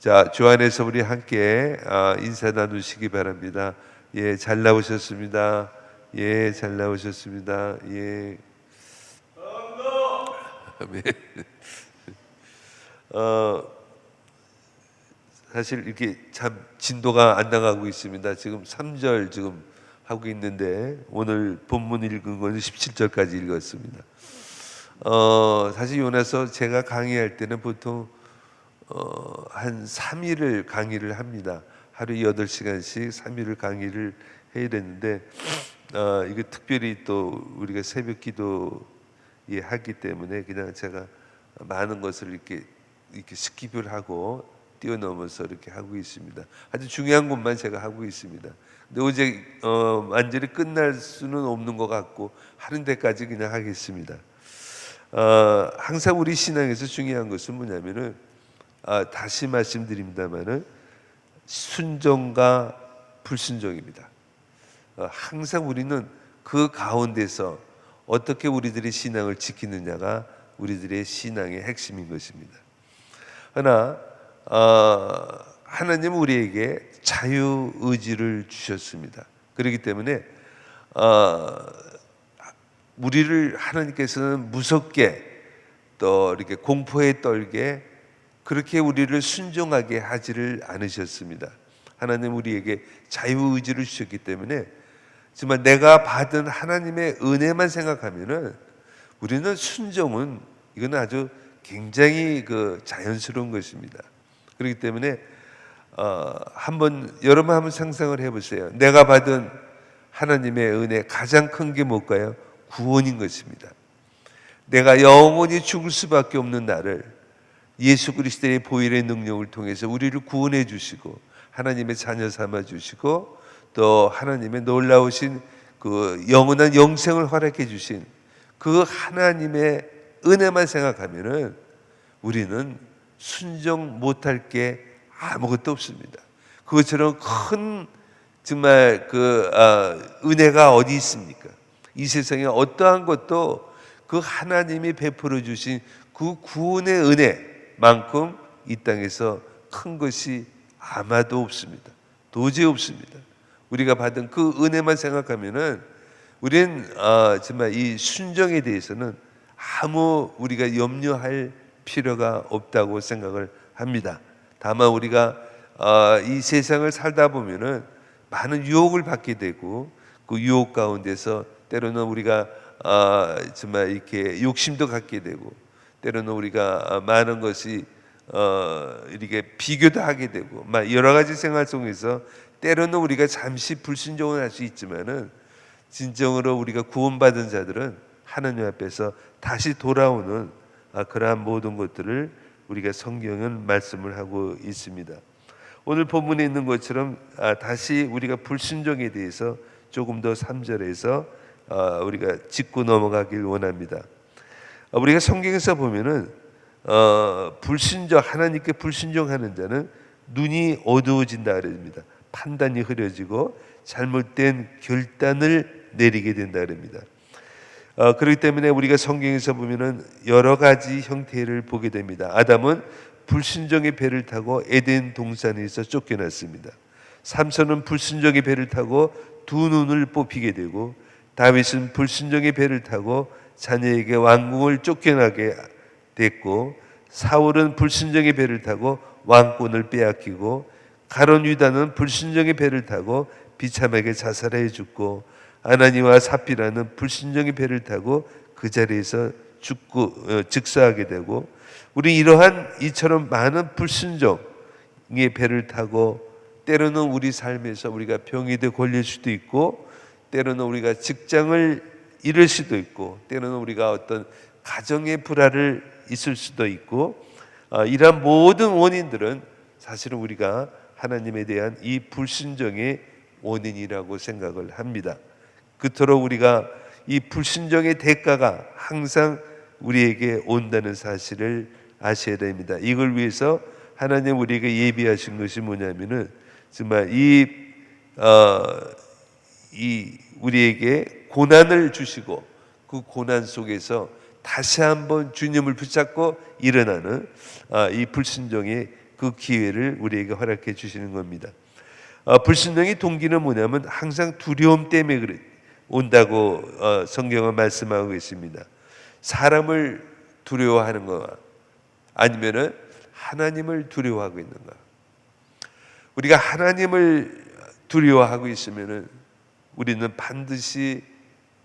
자, 주 안에서 우리 함께 인사 나누시기 바랍니다. 예, 잘 나오셨습니다. 예, 잘 나오셨습니다. 예. 아멘. 사실 이렇게 참 진도가 안 나가고 있습니다. 지금 3절 지금 하고 있는데 오늘 본문 읽은 건 17절까지 읽었습니다. 사실 요나서 제가 강의할 때는 보통 한 3일을 강의를 합니다. 하루 8시간씩 3일을 강의를 해야 되는데 이게 특별히 또 우리가 새벽 기도 하기 때문에 그냥 제가 많은 것을 이렇게 스킵을 하고 뛰어넘어서 이렇게 하고 있습니다. 아주 중요한 것만 제가 하고 있습니다. 근데 어제 완전히 끝날 수는 없는 것 같고 하는 데까지 그냥 하겠습니다. 항상 우리 신앙에서 중요한 것은 뭐냐면은 다시 말씀드립니다만은 순종과 불순종입니다. 항상 우리는 그 가운데서 어떻게 우리들의 신앙을 지키느냐가 우리들의 신앙의 핵심인 것입니다. 그러나 하나님은 우리에게 자유의지를 주셨습니다. 그렇기 때문에 우리를 하나님께서는 무섭게 또 이렇게 공포에 떨게 그렇게 우리를 순종하게 하지를 않으셨습니다. 하나님 우리에게 자유의지를 주셨기 때문에 정말 내가 받은 하나님의 은혜만 생각하면은 우리는 순종은 이건 아주 굉장히 자연스러운 것입니다. 그렇기 때문에 여러분 한번 상상을 해보세요. 내가 받은 하나님의 은혜 가장 큰 게 뭘까요? 구원인 것입니다. 내가 영원히 죽을 수밖에 없는 나를 예수 그리스도의 보혈의 능력을 통해서 우리를 구원해 주시고 하나님의 자녀 삼아 주시고 또 하나님의 놀라우신 그 영원한 영생을 허락해 주신 그 하나님의 은혜만 생각하면은 우리는 순종 못할 게 아무것도 없습니다. 그것처럼 큰 정말 은혜가 어디 있습니까? 이 세상에 어떠한 것도 그 하나님이 베풀어 주신 그 구원의 은혜만큼 이 땅에서 큰 것이 아마도 없습니다. 도저히 없습니다. 우리가 받은 그 은혜만 생각하면은 우리는 정말 이 순종에 대해서는 아무 우리가 염려할 필요가 없다고 생각을 합니다. 다만 우리가 이 세상을 살다 보면은 많은 유혹을 받게 되고 그 유혹 가운데서 때로는 우리가 정말 이렇게 욕심도 갖게 되고 때로는 우리가 많은 것이 이렇게 비교도 하게 되고 막 여러 가지 생활 속에서 때로는 우리가 잠시 불순종을 할 수 있지만은 진정으로 우리가 구원받은 자들은 하나님 앞에서 다시 돌아오는 그러한 모든 것들을 우리가 성경은 말씀을 하고 있습니다. 오늘 본문에 있는 것처럼 다시 우리가 불순종에 대해서 조금 더 3절에서 우리가 짚고 넘어가길 원합니다. 우리가 성경에서 보면은 하나님께 불순종하는 자는 눈이 어두워진다 그럽니다. 판단이 흐려지고 잘못된 결단을 내리게 된다 그럽니다. 그렇기 때문에 우리가 성경에서 보면은 여러 가지 형태를 보게 됩니다. 아담은 불순종의 배를 타고 에덴 동산에서 쫓겨났습니다. 삼손은 불순종의 배를 타고 두 눈을 뽑히게 되고 다윗은 불순종의 배를 타고 자녀에게 왕궁을 쫓겨나게 됐고 사울은 불순종의 배를 타고 왕권을 빼앗기고 가룟 유다는 불순종의 배를 타고 비참하게 자살해 죽고 아나니와 삽비라는 불순종의 배를 타고 그 자리에서 죽고 즉사하게 되고 우리 이러한 이처럼 많은 불순종의 배를 타고 때로는 우리 삶에서 우리가 병에도 걸릴 수도 있고 때로는 우리가 직장을 잃을 수도 있고 때로는 우리가 어떤 가정의 불화를 있을 수도 있고 이러한 모든 원인들은 사실은 우리가 하나님에 대한 이 불순종의 원인이라고 생각을 합니다. 그토록 우리가 이 불순종의 대가가 항상 우리에게 온다는 사실을 아셔야 됩니다. 이걸 위해서 하나님 우리에게 예비하신 것이 뭐냐면은 정말 우리에게 고난을 주시고 그 고난 속에서 다시 한번 주님을 붙잡고 일어나는 이 불순종의 그 그 기회를 우리에게 허락해 주시는 겁니다. 불순종의 동기는 뭐냐면 항상 두려움 때문에 온다고 성경은 말씀하고 있습니다. 사람을 두려워하는가 아니면은 하나님을 두려워하고 있는가. 우리가 하나님을 두려워하고 있으면은 우리는 반드시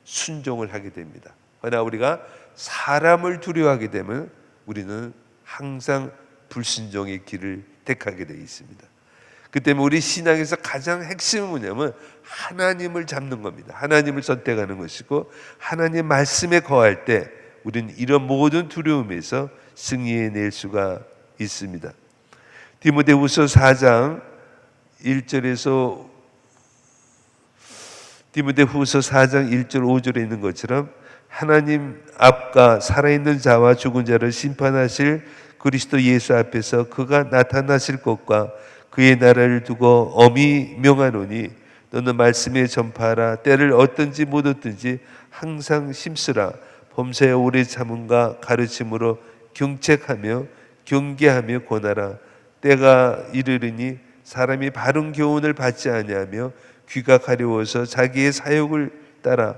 순종을 하게 됩니다. 그러나 우리가 사람을 두려워하게 되면 우리는 항상 불순종의 길을 택하게 되어 있습니다. 그 때문에 우리 신앙에서 가장 핵심은 뭐냐면 하나님을 잡는 겁니다. 하나님을 선택하는 것이고 하나님 말씀에 거할 때 우리는 이런 모든 두려움에서 승리해낼 수가 있습니다. 디모데후서 4장 1절에서 디모데후서 4장 1절 5절에 있는 것처럼 하나님 앞과 살아있는 자와 죽은 자를 심판하실 그리스도 예수 앞에서 그가 나타나실 것과 그의 나라를 두고 엄히 명하노니 너는 말씀에 전파하라. 때를 얻든지 못 얻든지 항상 힘쓰라. 범사에 오래 참음과 가르침으로 경책하며 경계하며 권하라. 때가 이르리니 사람이 바른 교훈을 받지 아니하며 귀가 가려워서 자기의 사욕을 따라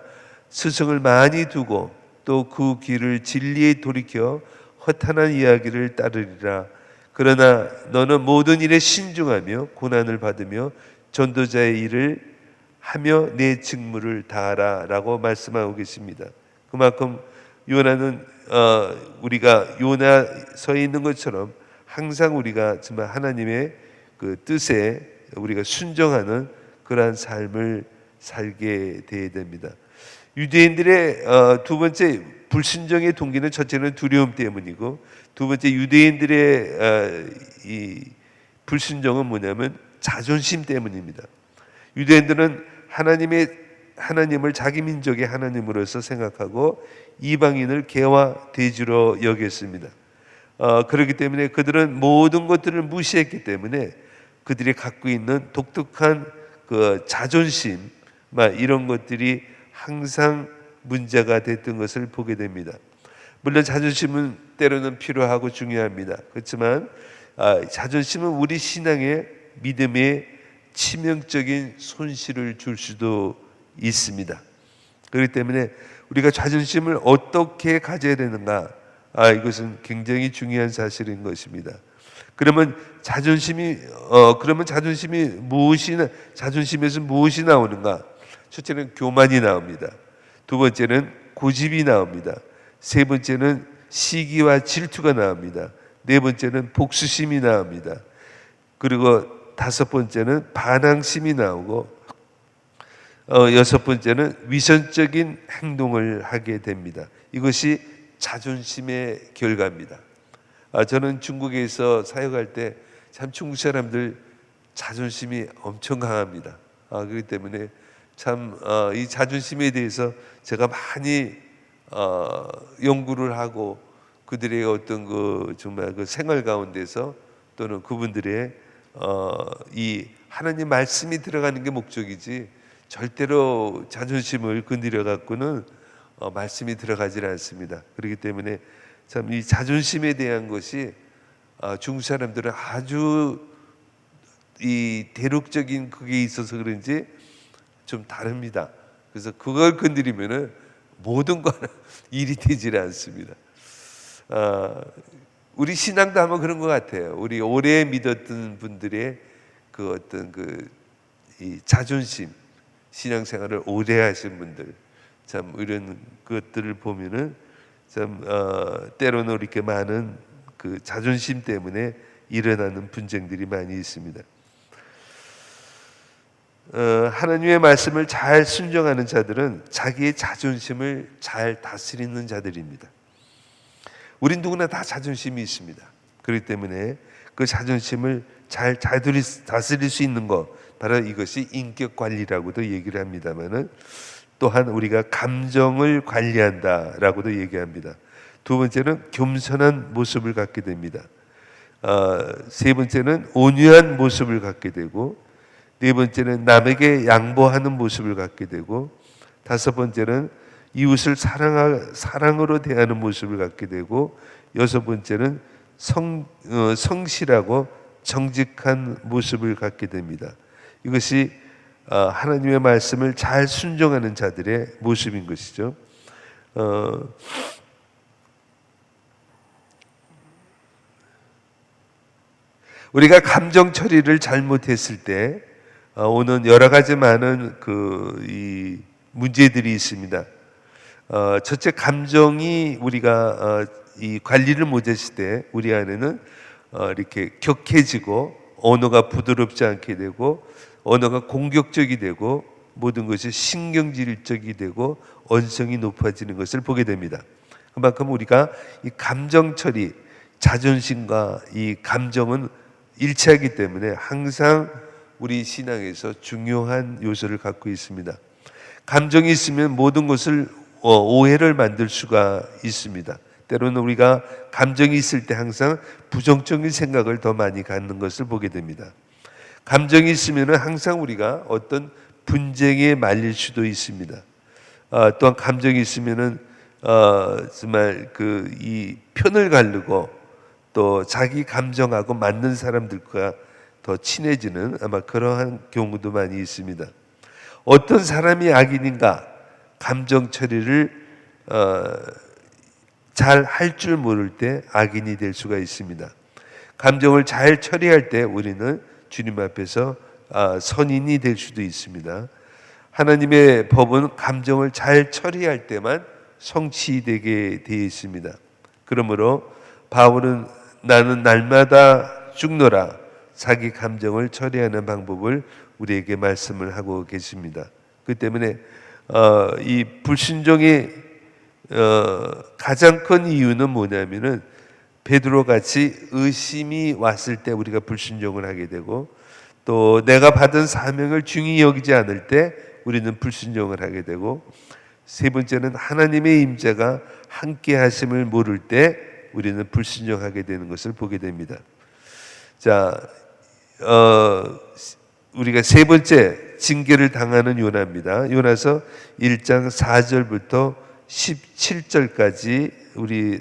스승을 많이 두고 또 그 길을 진리에 돌이켜 허탄한 이야기를 따르리라. 그러나 너는 모든 일에 신중하며 고난을 받으며 전도자의 일을 하며 내 직무를 다하라 라고 말씀하고 계십니다. 그만큼 요나는 우리가 요나서에 있는 것처럼 항상 우리가 정말 하나님의 그 뜻에 우리가 순종하는 그러한 삶을 살게 되어야 됩니다. 유대인들의 두 번째 불순종의 동기는 첫째는 두려움 때문이고 두 번째 유대인들의 이 불순종은 뭐냐면 자존심 때문입니다. 유대인들은 하나님을 자기 민족의 하나님으로서 생각하고 이방인을 개와 돼지로 여겼습니다. 그렇기 때문에 그들은 모든 것들을 무시했기 때문에 그들이 갖고 있는 독특한 그 자존심 이런 것들이 항상 문제가 됐던 것을 보게 됩니다. 물론 자존심은 때로는 필요하고 중요합니다. 그렇지만 자존심은 우리 신앙의 믿음에 치명적인 손실을 줄 수도 있습니다. 그렇기 때문에 우리가 자존심을 어떻게 가져야 되는가? 이것은 굉장히 중요한 사실인 것입니다. 그러면 자존심에서 무엇이 나오는가? 첫째는 교만이 나옵니다. 두 번째는 고집이 나옵니다. 세 번째는 시기와 질투가 나옵니다. 네 번째는 복수심이 나옵니다. 그리고 다섯 번째는 반항심이 나오고 여섯 번째는 위선적인 행동을 하게 됩니다. 이것이 자존심의 결과입니다. 저는 중국에서 사역할 때 참 중국 사람들 자존심이 엄청 강합니다. 그렇기 때문에 참 이 자존심에 대해서 제가 많이 연구를 하고 그들의 어떤 그 정말 그 생활 가운데서 또는 그분들의 이 하나님 말씀이 들어가는 게 목적이지 절대로 자존심을 건드려 갖고는 말씀이 들어가질 않습니다. 그렇기 때문에 참 이 자존심에 대한 것이 중국 사람들은 아주 이 대륙적인 그게 있어서 그런지 좀 다릅니다. 그래서 그걸 건드리면은 모든 거는 일이 되질 않습니다. 우리 신앙도 아마 그런 것 같아요. 우리 오래 믿었던 분들의 그 어떤 이 자존심, 신앙생활을 오래 하신 분들, 참 이런 것들을 보면은 참 때로는 이렇게 많은 그 자존심 때문에 일어나는 분쟁들이 많이 있습니다. 하나님의 말씀을 잘 순종하는 자들은 자기의 자존심을 잘 다스리는 자들입니다. 우린 누구나 다 자존심이 있습니다. 그렇기 때문에 그 자존심을 잘 다스릴 수 있는 것, 바로 이것이 인격 관리라고도 얘기를 합니다만은 또한 우리가 감정을 관리한다라고도 얘기합니다. 두 번째는 겸손한 모습을 갖게 됩니다. 세 번째는 온유한 모습을 갖게 되고, 네 번째는 남에게 양보하는 모습을 갖게 되고, 다섯 번째는 이웃을 사랑으로 대하는 모습을 갖게 되고, 여섯 번째는 성실하고 정직한 모습을 갖게 됩니다. 이것이 하나님의 말씀을 잘 순종하는 자들의 모습인 것이죠. 우리가 감정 처리를 잘못했을 때 오는 여러 가지 많은 이 문제들이 있습니다. 첫째, 감정이 우리가 이 관리를 못했을 때 우리 안에는 이렇게 격해지고 언어가 부드럽지 않게 되고 언어가 공격적이 되고 모든 것이 신경질적이 되고 언성이 높아지는 것을 보게 됩니다. 그만큼 우리가 이 감정 처리, 자존심과 이 감정은 일치하기 때문에 항상 우리 신앙에서 중요한 요소를 갖고 있습니다. 감정이 있으면 모든 것을 오해를 만들 수가 있습니다. 때로는 우리가 감정이 있을 때 항상 부정적인 생각을 더 많이 갖는 것을 보게 됩니다. 감정이 있으면 항상 우리가 어떤 분쟁에 말릴 수도 있습니다. 또한 감정이 있으면은 정말 이 편을 가르고 또 자기 감정하고 맞는 사람들과 더 친해지는 아마 그러한 경우도 많이 있습니다. 어떤 사람이 악인인가 감정 처리를 잘 할 줄 모를 때 악인이 될 수가 있습니다. 감정을 잘 처리할 때 우리는 주님 앞에서 선인이 될 수도 있습니다. 하나님의 법은 감정을 잘 처리할 때만 성취되게 되어 있습니다. 그러므로 바울은 나는 날마다 죽노라 자기 감정을 처리하는 방법을 우리에게 말씀을 하고 계십니다. 그 때문에 이 불순종의 가장 큰 이유는 뭐냐면은 베드로 같이 의심이 왔을 때 우리가 불순종을 하게 되고 또 내가 받은 사명을 중히 여기지 않을 때 우리는 불순종을 하게 되고 세 번째는 하나님의 임재가 함께 하심을 모를 때 우리는 불순종하게 되는 것을 보게 됩니다. 자, 우리가 세 번째 징계를 당하는 요나입니다. 요나서 1장 4절부터 17절까지 우리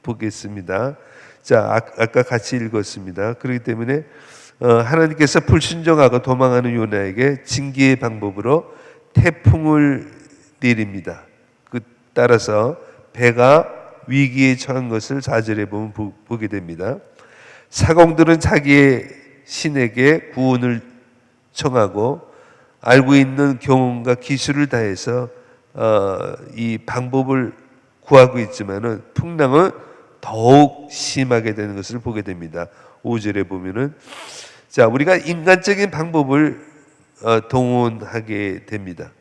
보겠습니다. 자, 아까 같이 읽었습니다. 그렇기 때문에 하나님께서 불순종하고 도망하는 요나에게 징계의 방법으로 태풍을 내립니다. 따라서 배가 위기에 처한 것을 4절에 보면 보게 됩니다. 사공들은 자기의 신에게 구원을 청하고 알고 있는 경험과 기술을 다해서 이 방법을 구하고 있지만은 풍랑은 더욱 심하게 되는 것을 보게 됩니다. 5절에 보면은 자, 우리가 인간적인 방법을 동원하게 됩니다.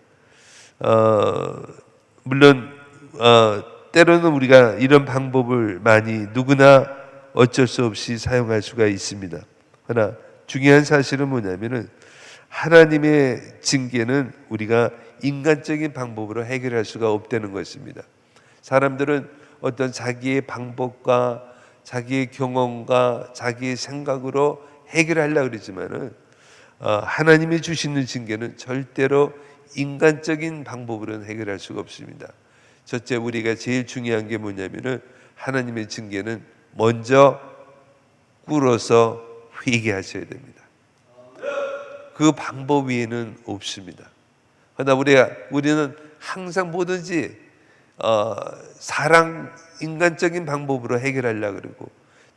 물론 때로는 우리가 이런 방법을 많이 누구나 어쩔 수 없이 사용할 수가 있습니다. 그러나 중요한 사실은 뭐냐면은 하나님의 징계는 우리가 인간적인 방법으로 해결할 수가 없다는 것입니다. 사람들은 어떤 자기의 방법과 자기의 경험과 자기의 생각으로 해결하려고 그러지만은 하나님이 주시는 징계는 절대로 인간적인 방법으로는 해결할 수가 없습니다. 첫째, 우리가 제일 중요한 게 뭐냐면은 하나님의 징계는 먼저 꿇어서 회개하셔야 됩니다. 그 방법 외에는 없습니다. 그러나 우리는 항상 뭐든지 사랑 인간적인 방법으로 해결하려고 그러고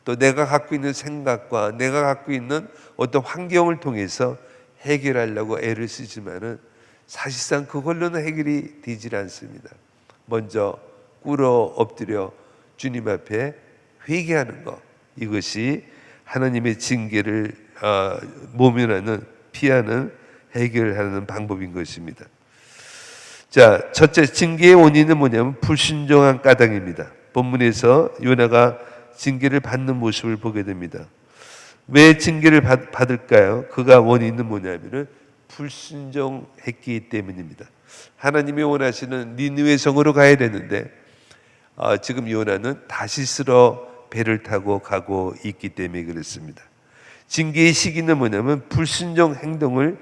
또 내가 갖고 있는 생각과 내가 갖고 있는 어떤 환경을 통해서 해결하려고 애를 쓰지만은 사실상 그걸로는 해결이 되질 않습니다. 먼저 꿇어 엎드려 주님 앞에 회개하는 것, 이것이 하나님의 징계를 모면하는 피하는 해결하는 방법인 것입니다. 자, 첫째 징계의 원인은 뭐냐면 불순종한 까닭입니다. 본문에서 요나가 징계를 받는 모습을 보게 됩니다. 왜 징계를 받을까요? 그가 원인은 뭐냐면은 불순종했기 때문입니다. 하나님이 원하시는 니느웨 성으로 가야 되는데 지금 요나는 다시스로 배를 타고 가고 있기 때문에 그렇습니다. 징계의 시기는 뭐냐면 불순종 행동을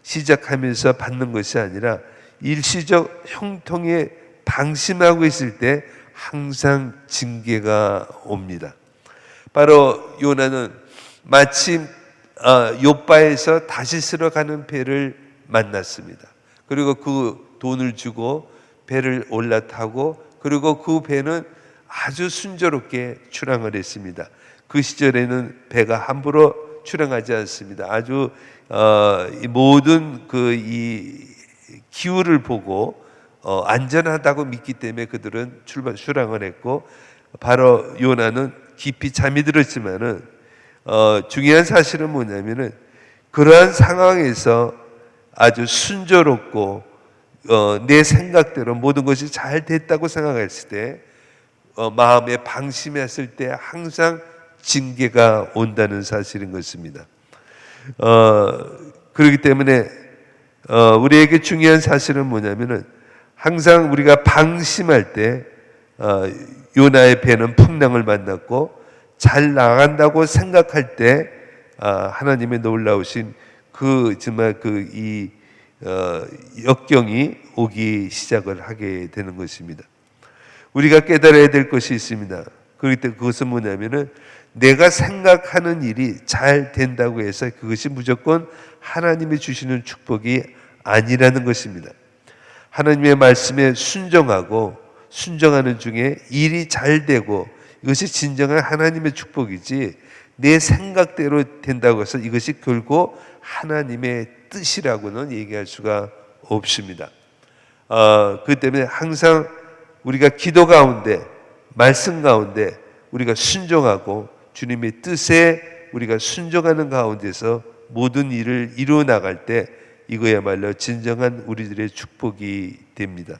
시작하면서 받는 것이 아니라 일시적 형통에 방심하고 있을 때 항상 징계가 옵니다. 바로 요나는 마침 욥바에서 다시스로 가는 배를 만났습니다. 그리고 그 돈을 주고 배를 올라타고, 그리고 그 배는 아주 순조롭게 출항을 했습니다. 그 시절에는 배가 함부로 출항하지 않습니다. 아주 모든 이 기후를 보고 안전하다고 믿기 때문에 그들은 출항을 했고, 바로 요나는 깊이 잠이 들었지만은 중요한 사실은 뭐냐면은 그러한 상황에서 아주 순조롭고 내 생각대로 모든 것이 잘 됐다고 생각했을 때, 마음에 방심했을 때 항상 징계가 온다는 사실인 것입니다. 그렇기 때문에 우리에게 중요한 사실은 뭐냐면은 항상 우리가 방심할 때 요나의 배는 풍랑을 만났고, 잘 나간다고 생각할 때 하나님의 놀라우신 정말 역경이 오기 시작을 하게 되는 것입니다. 우리가 깨달아야 될 것이 있습니다. 그렇기 때문에 그것은 뭐냐면은 내가 생각하는 일이 잘 된다고 해서 그것이 무조건 하나님이 주시는 축복이 아니라는 것입니다. 하나님의 말씀에 순종하는 중에 일이 잘 되고, 이것이 진정한 하나님의 축복이지 내 생각대로 된다고 해서 이것이 결국 하나님의 뜻이라고는 얘기할 수가 없습니다. 그렇기 때문에 항상 우리가 기도 가운데, 말씀 가운데 우리가 순종하고 주님의 뜻에 우리가 순종하는 가운데서 모든 일을 이루어 나갈 때 이거야말로 진정한 우리들의 축복이 됩니다.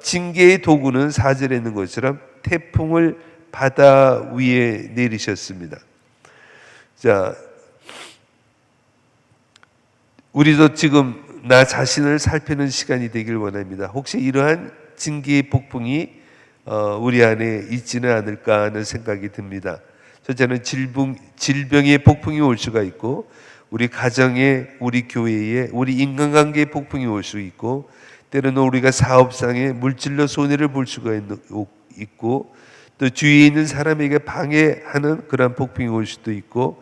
징계의 도구는 4절에 있는 것처럼 태풍을 바다 위에 내리셨습니다. 자, 우리도 지금 나 자신을 살피는 시간이 되길 원합니다. 혹시 이러한 징계의 폭풍이 우리 안에 있지는 않을까 하는 생각이 듭니다. 첫째는 질병의 폭풍이 올 수가 있고, 우리 가정에, 우리 교회에, 우리 인간관계의 폭풍이 올 수 있고, 때로는 우리가 사업상에 물질로 손해를 볼 수가 있고, 또 주위에 있는 사람에게 방해하는 그런 폭풍이 올 수도 있고,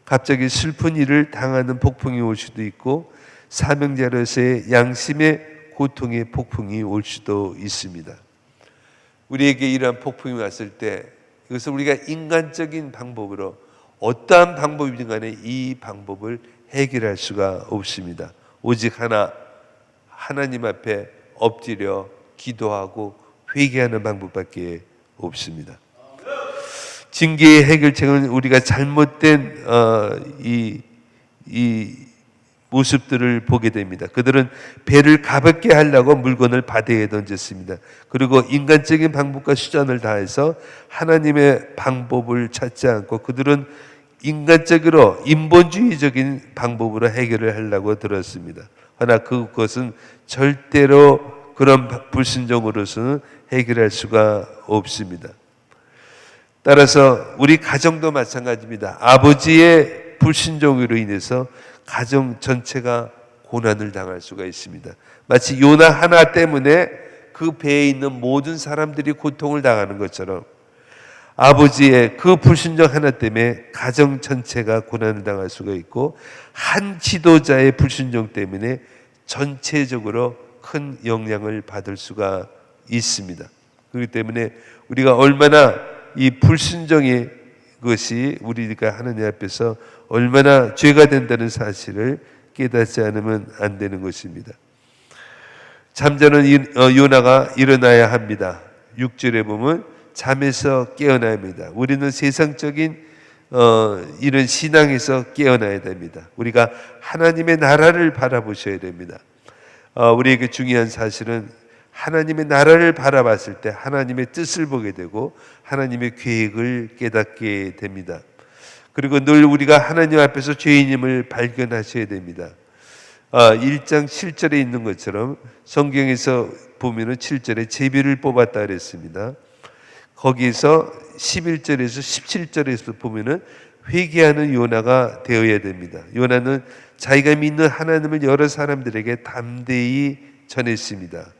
갑자기 슬픈 일을 당하는 폭풍이 올 수도 있고, 사명자로서의 양심의 고통의 폭풍이 올 수도 있습니다. 우리에게 이러한 폭풍이 왔을 때 이것을 우리가 인간적인 방법으로, 어떠한 방법이든 간에 이 방법을 해결할 수가 없습니다. 오직 하나님 앞에 엎드려 기도하고 회개하는 방법밖에 없습니다. 징계의 해결책은 우리가 잘못된 이 모습들을 보게 됩니다. 그들은 배를 가볍게 하려고 물건을 바다에 던졌습니다. 그리고 인간적인 방법과 수단을 다해서 하나님의 방법을 찾지 않고 그들은 인간적으로 인본주의적인 방법으로 해결을 하려고 들었습니다. 그러나 그것은 절대로 그런 불순종으로서는 해결할 수가 없습니다. 따라서 우리 가정도 마찬가지입니다. 아버지의 불순종으로 인해서 가정 전체가 고난을 당할 수가 있습니다. 마치 요나 하나 때문에 그 배에 있는 모든 사람들이 고통을 당하는 것처럼, 아버지의 그 불순종 하나 때문에 가정 전체가 고난을 당할 수가 있고, 한 지도자의 불순종 때문에 전체적으로 큰 영향을 받을 수가 있습니다. 그렇기 때문에 우리가 얼마나 이 불순종의 것이 우리가 하나님 앞에서 얼마나 죄가 된다는 사실을 깨닫지 않으면 안 되는 것입니다. 잠자는 요나가 일어나야 합니다. 6절에 보면 잠에서 깨어나야 합니다. 우리는 세상적인 이런 신앙에서 깨어나야 됩니다. 우리가 하나님의 나라를 바라보셔야 됩니다. 우리에게 중요한 사실은 하나님의 나라를 바라봤을 때 하나님의 뜻을 보게 되고 하나님의 계획을 깨닫게 됩니다. 그리고 늘 우리가 하나님 앞에서 죄인임을 발견하셔야 됩니다. 1장 7절에 있는 것처럼 성경에서 보면은 7절에 제비를 뽑았다 그랬습니다. 거기서 11절에서 17절에서 보면은 회개하는 요나가 되어야 됩니다. 요나는 자기가 믿는 하나님을 여러 사람들에게 담대히 전했습니다.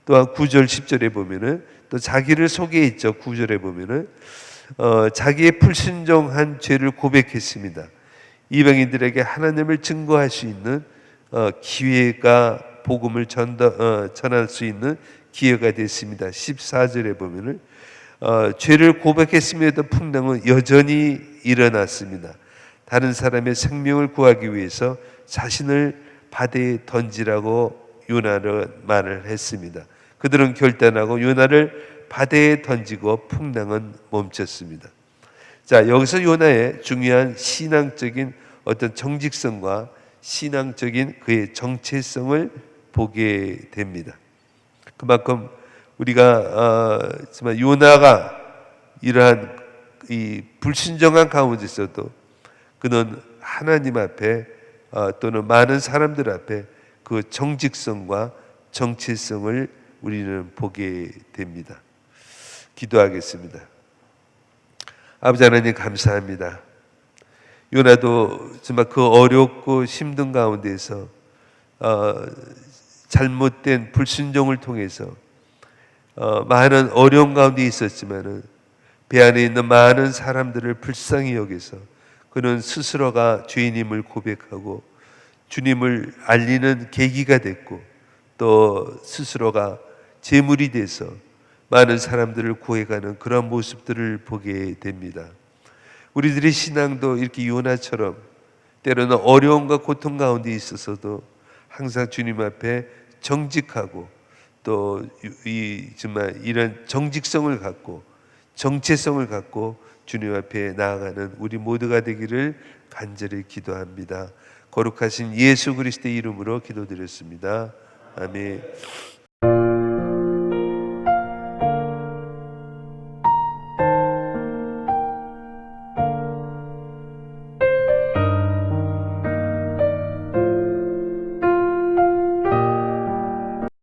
또한 9절 10절에 보면은 또 자기를 소개했죠. 9절에 보면은 자기의 불순종한 죄를 고백했습니다. 이방인들에게 하나님을 증거할 수 있는 기회가 복음을 전할 수 있는 기회가 됐습니다. 14절에 보면은 죄를 고백했음에도 풍랑은 여전히 일어났습니다. 다른 사람의 생명을 구하기 위해서 자신을 바다에 던지라고 요나를 말을 했습니다. 그들은 결단하고 요나를 바다에 던지고 풍랑은 멈췄습니다. 자, 여기서 요나의 중요한 신앙적인 어떤 정직성과 신앙적인 그의 정체성을 보게 됩니다. 그만큼 우리가 정말 요나가 이러한 이 불순종한 가운데서도 그는 하나님 앞에 또는 많은 사람들 앞에 그 정직성과 정체성을 우리는 보게 됩니다. 기도하겠습니다. 아버지 하나님 감사합니다. 요나도 정말 그 어렵고 힘든 가운데서 잘못된 불순종을 통해서 많은 어려움 가운데 있었지만은 배 안에 있는 많은 사람들을 불쌍히 여기서 그는 스스로가 죄인임을 고백하고 주님을 알리는 계기가 됐고 또 스스로가 제물이 돼서 많은 사람들을 구해가는 그런 모습들을 보게 됩니다. 우리들의 신앙도 이렇게 요나처럼 때로는 어려움과 고통 가운데 있어서도 항상 주님 앞에 정직하고 또 정말 이런 정직성을 갖고 정체성을 갖고 주님 앞에 나아가는 우리 모두가 되기를 간절히 기도합니다. 거룩하신 예수 그리스도의 이름으로 기도드렸습니다. 아멘.